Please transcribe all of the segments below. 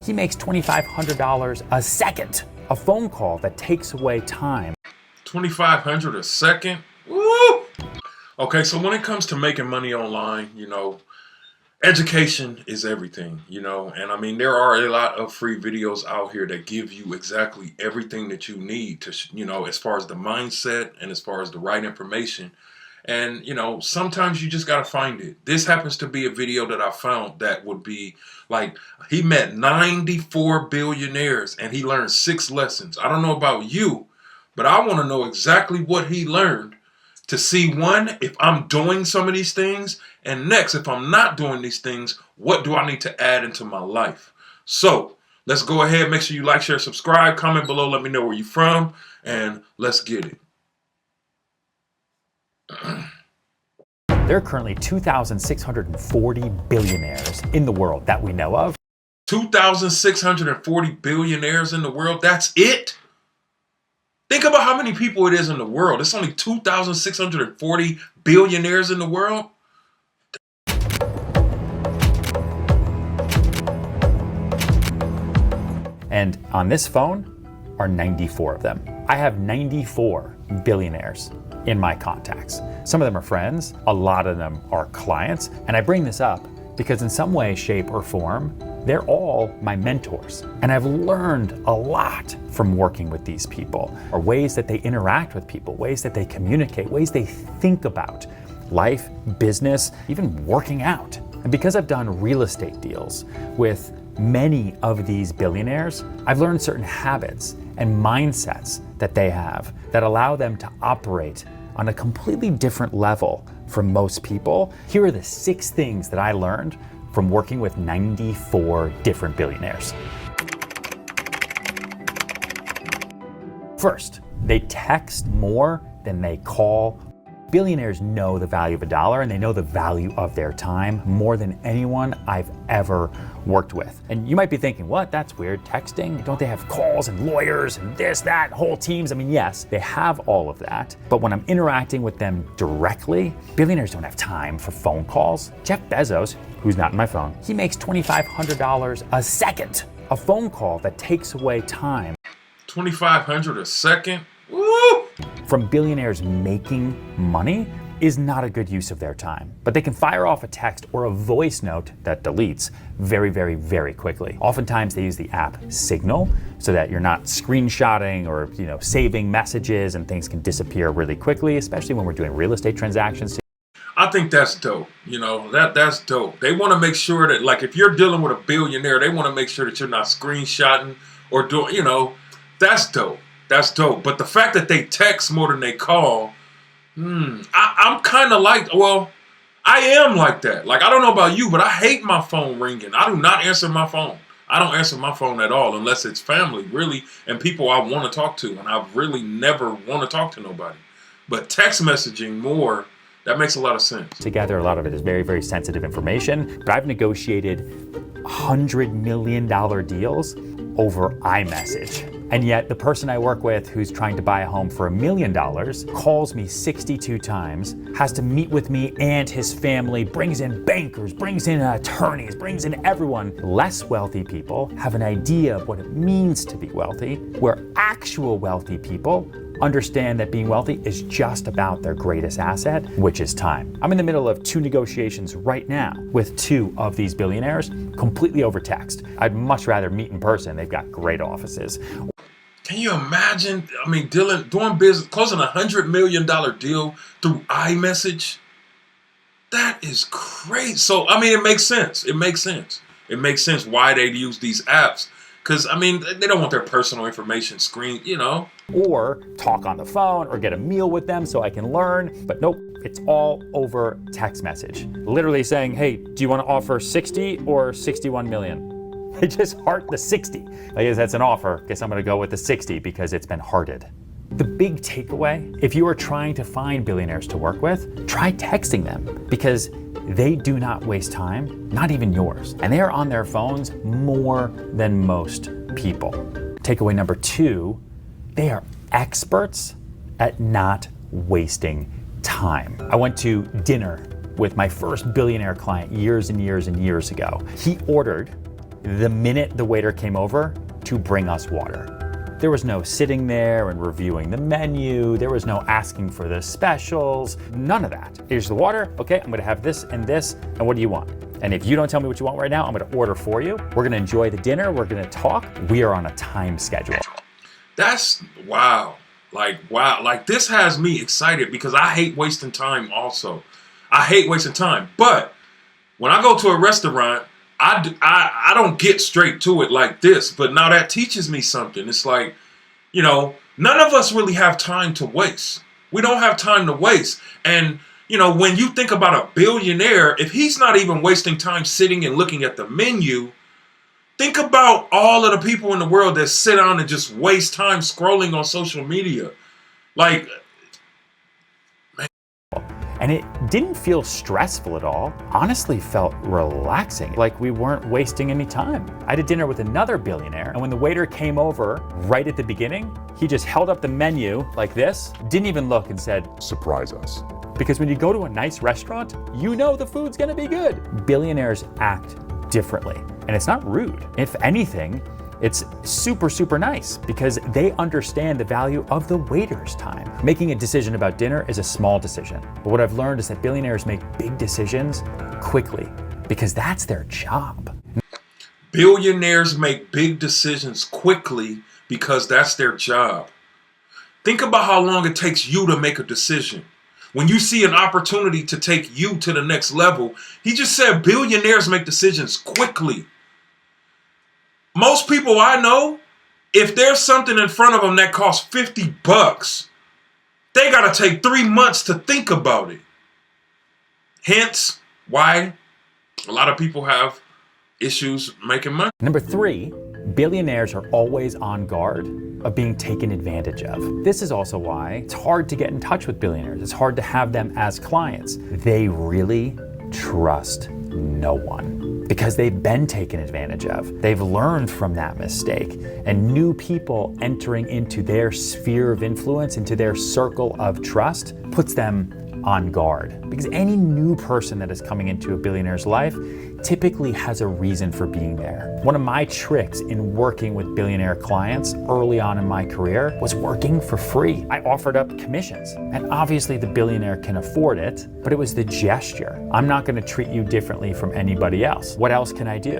He makes $2,500 a second. A phone call that takes away time. $2,500 a second? Woo! Okay, so when it comes to making money online, education is everything, and I mean, there are a lot of free videos out here that give you exactly everything that you need to, as far as the mindset and as far as the right information. And, sometimes you just got to find it. This happens to be a video that I found that would be like, he met 94 billionaires and he learned 6 lessons. I don't know about you, but I want to know exactly what he learned to see, one, if I'm doing some of these things, and next, if I'm not doing these things, what do I need to add into my life? So let's go ahead. Make sure you like, share, subscribe, comment below. Let me know where you're from, and let's get it. There are currently 2,640 billionaires in the world that we know of. 2,640 billionaires in the world? That's it? Think about how many people it is in the world. It's only 2,640 billionaires in the world. And on this phone are 94 of them. I have 94 billionaires in my contacts. Some of them are friends, a lot of them are clients, and I bring this up because in some way, shape, or form, they're all my mentors. And I've learned a lot from working with these people, or ways that they interact with people, ways that they communicate, ways they think about life, business, even working out. And because I've done real estate deals with many of these billionaires, I've learned certain habits and mindsets that they have that allow them to operate on a completely different level from most people. Here are the 6 things that I learned from working with 94 different billionaires. First, they text more than they call. Billionaires know the value of a dollar and they know the value of their time more than anyone I've ever worked with. And you might be thinking, what? That's weird. Texting? Don't they have calls and lawyers and this, that, whole teams? I mean, yes, they have all of that. But when I'm interacting with them directly, billionaires don't have time for phone calls. Jeff Bezos, who's not in my phone, he makes $2,500 a second. A phone call that takes away time. $2,500 a second? Woo! From billionaires making money is not a good use of their time. But they can fire off a text or a voice note that deletes very, very, very quickly. Oftentimes they use the app Signal so that you're not screenshotting or saving messages, and things can disappear really quickly, especially when we're doing real estate transactions. I think that's dope. That's dope. They want to make sure that, like, if you're dealing with a billionaire, they want to make sure that you're not screenshotting or doing, that's dope. That's dope. But the fact that they text more than they call, I'm kind of like, I am like that. Like, I don't know about you, but I hate my phone ringing. I do not answer my phone. I don't answer my phone at all unless it's family, really, and people I want to talk to. And I really never want to talk to nobody. But text messaging more, that makes a lot of sense. Together, a lot of it is very, very sensitive information. But I've negotiated $100 million deals over iMessage. And yet the person I work with who's trying to buy a home for $1 million calls me 62 times, has to meet with me and his family, brings in bankers, brings in attorneys, brings in everyone. Less wealthy people have an idea of what it means to be wealthy, where actual wealthy people understand that being wealthy is just about their greatest asset, which is time. I'm in the middle of 2 negotiations right now with 2 of these billionaires, completely over text. I'd much rather meet in person. They've got great offices. Can you imagine? I mean, doing business, closing $100 million deal through iMessage? That is crazy. So, I mean, it makes sense. It makes sense. It makes sense why they'd use these apps. Because, I mean, they don't want their personal information screened, Or talk on the phone or get a meal with them so I can learn. But nope, it's all over text message. Literally saying, hey, do you want to offer 60 or 61 million? They just heart the 60. I guess that's an offer. Guess I'm going to go with the 60 because it's been hearted. The big takeaway, if you are trying to find billionaires to work with, try texting them because they do not waste time, not even yours. And they are on their phones more than most people. Takeaway number 2, they are experts at not wasting time. I went to dinner with my first billionaire client years and years and years ago. He ordered the minute the waiter came over to bring us water. There was no sitting there and reviewing the menu. There was no asking for the specials. None of that. Here's the water. Okay, I'm gonna have this, and what do you want? And if you don't tell me what you want right now, I'm gonna order for you. We're gonna enjoy the dinner. We're gonna talk. We are on a time schedule. That's wow. Wow. Like, this has me excited because I hate wasting time also. I hate wasting time. But when I go to a restaurant, I don't get straight to it like this, but now that teaches me something. It's like, you know, none of us really have time to waste. We don't have time to waste. And, you know, when you think about a billionaire, if he's not even wasting time sitting and looking at the menu, think about all of the people in the world that sit down and just waste time scrolling on social media. Like, And it didn't feel stressful at all. Honestly, felt relaxing, like we weren't wasting any time. I had dinner with another billionaire, and when the waiter came over right at the beginning, he just held up the menu like this, didn't even look, and said, "Surprise us." Because when you go to a nice restaurant, you know the food's gonna be good. Billionaires act differently, and it's not rude. If anything, it's super, super nice because they understand the value of the waiter's time. Making a decision about dinner is a small decision. But what I've learned is that billionaires make big decisions quickly because that's their job. billionaires make big decisions quickly because that's their job. Think about how long it takes you to make a decision. When you see an opportunity to take you to the next level, he just said billionaires make decisions quickly. Most people I know, if there's something in front of them that costs $50, they got to take 3 months to think about it. Hence why a lot of people have issues making money. Number 3, billionaires are always on guard of being taken advantage of. This is also why it's hard to get in touch with billionaires. It's hard to have them as clients. They really trust no one because they've been taken advantage of. They've learned from that mistake, and new people entering into their sphere of influence, into their circle of trust, puts them on guard. Because any new person that is coming into a billionaire's life typically has a reason for being there. One of my tricks in working with billionaire clients early on in my career was working for free. I offered up commissions, and obviously the billionaire can afford it, but it was the gesture. I'm not gonna treat you differently from anybody else. What else can I do?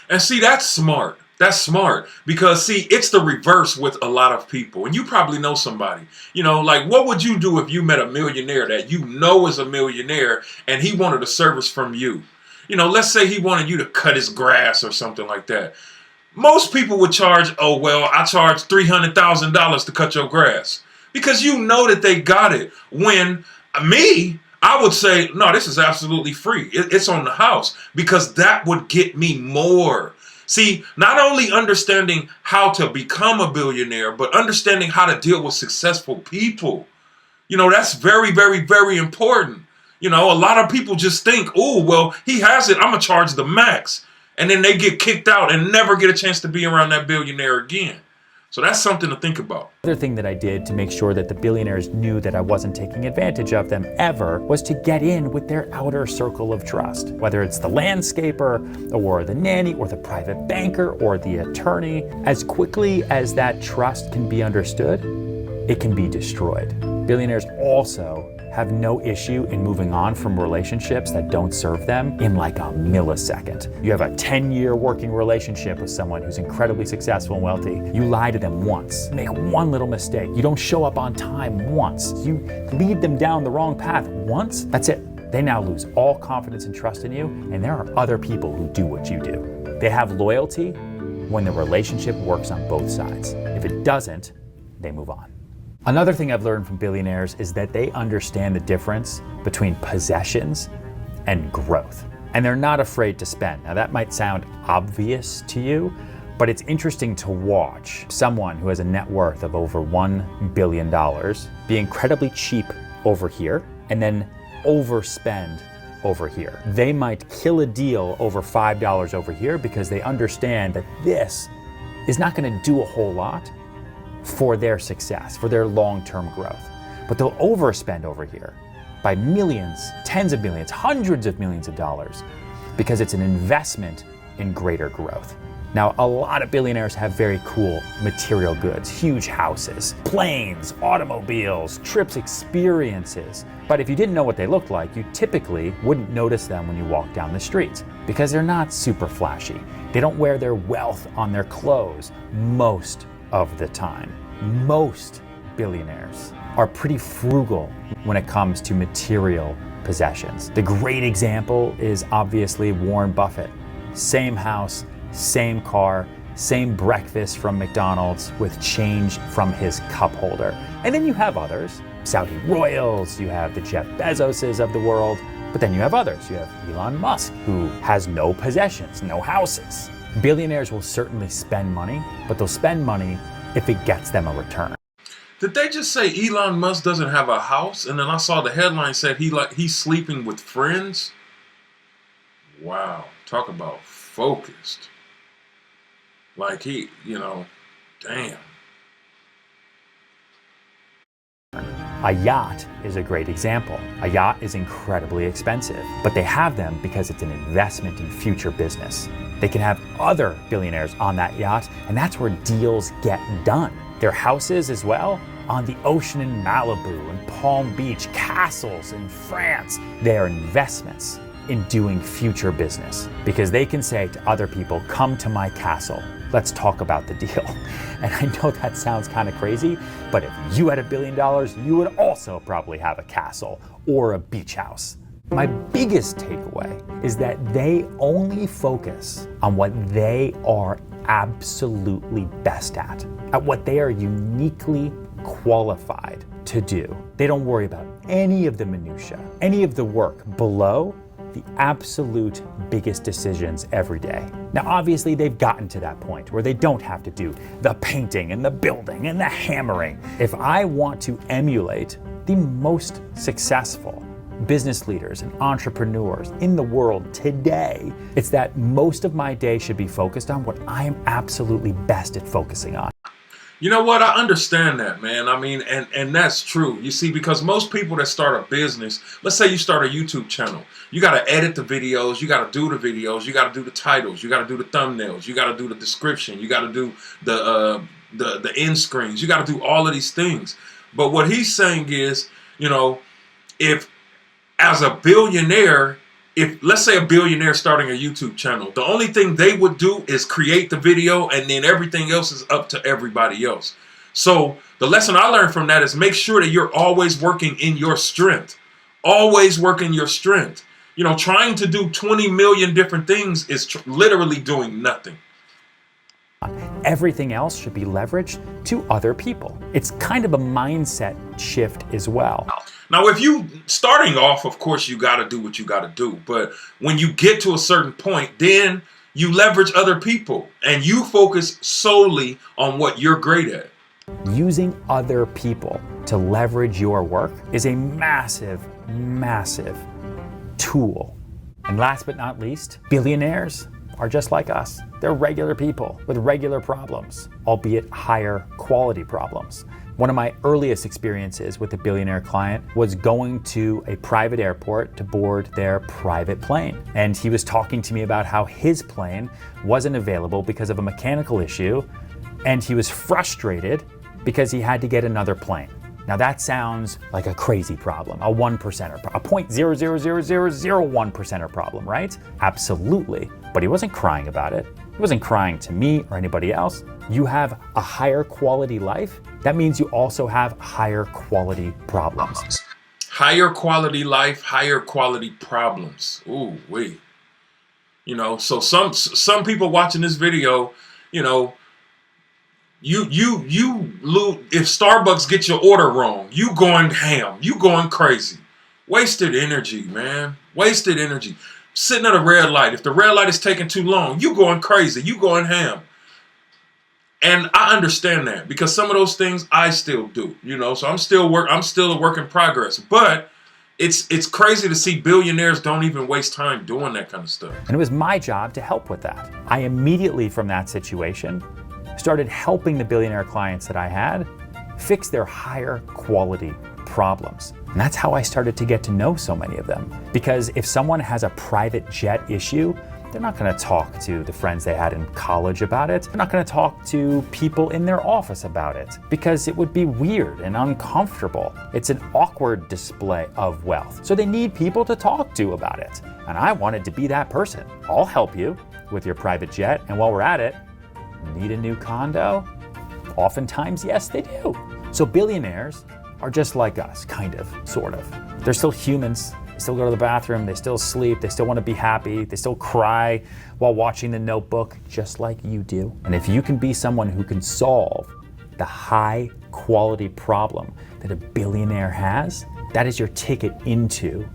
And see, that's smart. That's smart because, see, it's the reverse with a lot of people. And you probably know somebody, you know, like, what would you do if you met a millionaire that you know is a millionaire and he wanted a service from you? You know, let's say he wanted you to cut his grass or something like that. Most people would charge, oh, well, I charge $300,000 to cut your grass because you know that they got it. When me, I would say, no, this is absolutely free. It's on the house because that would get me more. See, not only understanding how to become a billionaire, but understanding how to deal with successful people. You know, that's very, very, very important. You know, a lot of people just think, oh, well, he has it, I'm going to charge the max. And then they get kicked out and never get a chance to be around that billionaire again. So that's something to think about. Another thing that I did to make sure that the billionaires knew that I wasn't taking advantage of them ever was to get in with their outer circle of trust. Whether it's the landscaper or the nanny or the private banker or the attorney, as quickly as that trust can be understood, it can be destroyed. Billionaires also have no issue in moving on from relationships that don't serve them in like a millisecond. You have a 10-year working relationship with someone who's incredibly successful and wealthy. You lie to them once, make one little mistake. You don't show up on time once. You lead them down the wrong path once, that's it. They now lose all confidence and trust in you, and there are other people who do what you do. They have loyalty when the relationship works on both sides. If it doesn't, they move on. Another thing I've learned from billionaires is that they understand the difference between possessions and growth. And they're not afraid to spend. Now that might sound obvious to you, but it's interesting to watch someone who has a net worth of over $1 billion be incredibly cheap over here and then overspend over here. They might kill a deal over $5 over here because they understand that this is not gonna do a whole lot for their success, for their long-term growth. But they'll overspend over here by millions, tens of millions, hundreds of millions of dollars because it's an investment in greater growth. Now, a lot of billionaires have very cool material goods, huge houses, planes, automobiles, trips, experiences. But if you didn't know what they looked like, you typically wouldn't notice them when you walk down the streets because they're not super flashy. They don't wear their wealth on their clothes most of the time. Most billionaires are pretty frugal when it comes to material possessions. The great example is obviously Warren Buffett. Same house, same car, same breakfast from McDonald's with change from his cup holder. And then you have others, Saudi royals, you have the Jeff Bezoses of the world, but then you have others. You have Elon Musk, who has no possessions, no houses. Billionaires will certainly spend money, but they'll spend money if it gets them a return. Did they just say Elon Musk doesn't have a house? And then I saw the headline said he's sleeping with friends. Wow, talk about focused. Like damn. A yacht is a great example. A yacht is incredibly expensive, but they have them because it's an investment in future business. They can have other billionaires on that yacht, and that's where deals get done. Their houses as well, on the ocean in Malibu and Palm Beach, castles in France. They are investments in doing future business because they can say to other people, come to my castle, let's talk about the deal. And I know that sounds kind of crazy, but if you had $1 billion, you would also probably have a castle or a beach house. My biggest takeaway is that they only focus on what they are absolutely best at what they are uniquely qualified to do. They don't worry about any of the minutia, any of the work below the absolute biggest decisions every day. Now, obviously, they've gotten to that point where they don't have to do the painting and the building and the hammering. If I want to emulate the most successful business leaders and entrepreneurs in the world today, it's that most of my day should be focused on what I am absolutely best at focusing on. You know what? I understand that, man. I mean, and that's true. You see, because most people that start a business, let's say you start a YouTube channel, you got to edit the videos, you got to do the videos, you got to do the titles, you got to do the thumbnails, you got to do the description, you got to do the end screens, you got to do all of these things. But what he's saying is, if as a billionaire, if let's say a billionaire starting a YouTube channel, the only thing they would do is create the video and then everything else is up to everybody else. So the lesson I learned from that is make sure that you're always working in your strength. Always working your strength. Trying to do 20 million different things is literally doing nothing. Everything else should be leveraged to other people. It's kind of a mindset shift as well. Now, if you starting off, of course, you got to do what you got to do. But when you get to a certain point, then you leverage other people and you focus solely on what you're great at. Using other people to leverage your work is a massive, massive tool. And last but not least, billionaires are just like us. They're regular people with regular problems, albeit higher quality problems. One of my earliest experiences with a billionaire client was going to a private airport to board their private plane. And he was talking to me about how his plane wasn't available because of a mechanical issue, and he was frustrated because he had to get another plane. Now that sounds like a crazy problem, a 1%er, a 0.00001%er problem, right? Absolutely, but he wasn't crying about it. He wasn't crying to me or anybody else. You have a higher quality life. That means you also have higher quality problems. Higher quality life, higher quality problems. Ooh, wait. So some people watching this video, you lose. If Starbucks gets your order wrong, you going ham, you going crazy. Wasted energy, man. Wasted energy. Sitting at a red light. If the red light is taking too long, you going crazy, you going ham. And I understand that because some of those things I still do, so I'm still a work in progress. But it's crazy to see billionaires don't even waste time doing that kind of stuff. And it was my job to help with that. I immediately from that situation started helping the billionaire clients that I had fix their higher quality problems. And that's how I started to get to know so many of them. Because if someone has a private jet issue, They're not going to talk to the friends they had in college about it. They're not going to talk to people in their office about it because it would be weird and uncomfortable. It's an awkward display of wealth. So they need people to talk to about it. And I wanted to be that person. I'll help you with your private jet. And while we're at it, need a new condo? Oftentimes, yes, they do. So billionaires are just like us, kind of, sort of. They're still humans. They still go to the bathroom, they still sleep, they still want to be happy, they still cry while watching The Notebook, just like you do. And if you can be someone who can solve the high quality problem that a billionaire has, that is your ticket into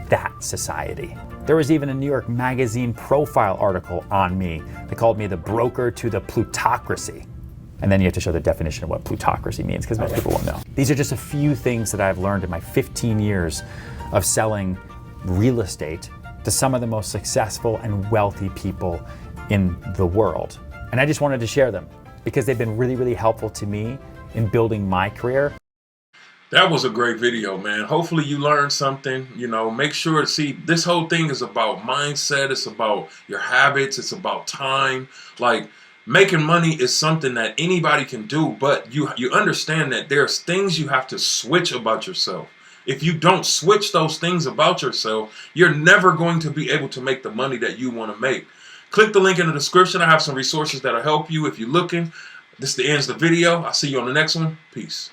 that society. There was even a New York Magazine profile article on me. They called me the broker to the plutocracy. And then you have to show the definition of what plutocracy means, because most people won't know. These are just a few things that I've learned in my 15 years of selling real estate to some of the most successful and wealthy people in the world. And I just wanted to share them because they've been really, really helpful to me in building my career. That was a great video, man. Hopefully you learned something. You know, make sure to see, this whole thing is about mindset. It's about your habits. It's about time. Like, making money is something that anybody can do, but you understand that there's things you have to switch about yourself. If you don't switch those things about yourself, you're never going to be able to make the money that you want to make. Click the link in the description. I have some resources that'll help you if you're looking. This ends the video. I'll see you on the next one. Peace.